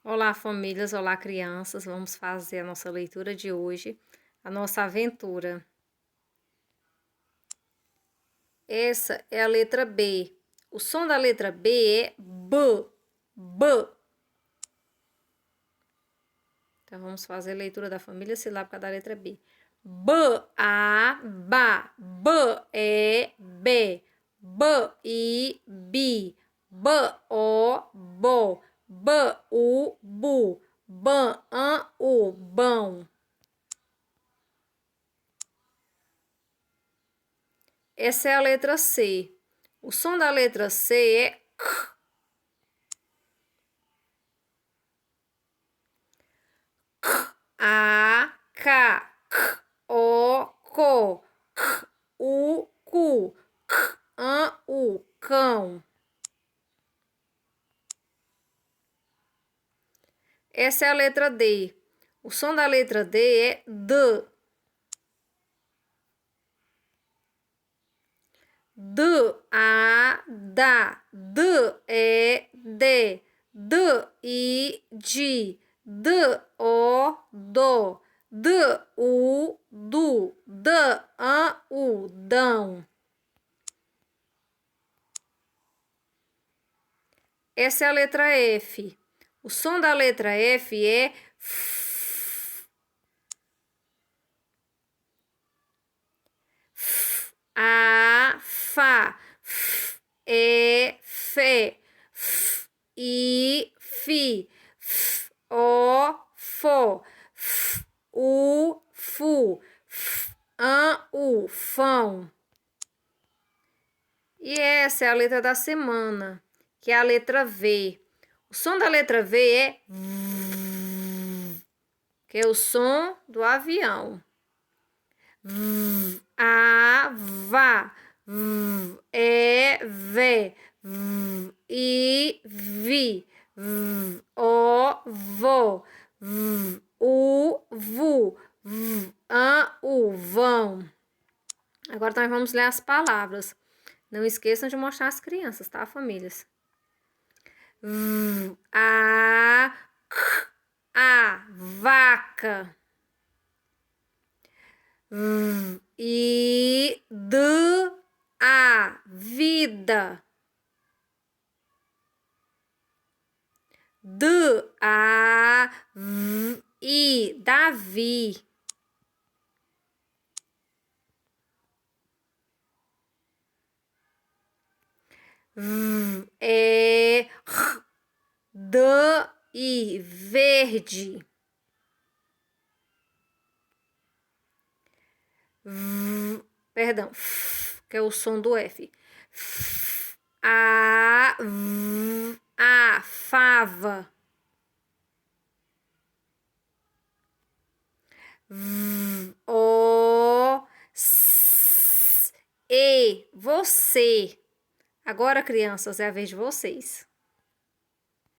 Olá, famílias, olá, crianças. Vamos fazer a nossa leitura de hoje, a nossa aventura. Essa é a letra B. O som da letra B é B, B. Então, vamos fazer a leitura da família silábica da letra B. B, A, ba, B, E, B, B, I, bi, B, O, bo, B, U, bu, ban, an, u, bão. Essa é a letra C. O som da letra C é K. K, A, K, K, O, co, K, U, cu, K, An, U, cão. Essa é a letra D. O som da letra D é D. D, A, da, D, E, D, D, I, di, D, O, do, D, U, du, D, An, U, dão. Essa é a letra F. O som da letra F é F. F, A, Fá, F, E, Fé, F, I, Fi, F, O, Fó, F, U, Fu, F, An, U, Fão. E essa é a letra da semana, que é a letra V. O som da letra V é V, que é o som do avião. V, A, vá, V, E, vé, V, I, vi, V, O, vó, V, U, vu, V, An, U, vão. Agora nós vamos ler as palavras. Não esqueçam de mostrar às crianças, tá, famílias? V, A, K, A, vaca. V, I, D, A, vida. D, A, V, I, Davi. V, E, R, D, I, verde. V, perdão, F, que é o som do F. F, A, V, A, fava. V, O, S, E, você. Agora, crianças, é a vez de vocês.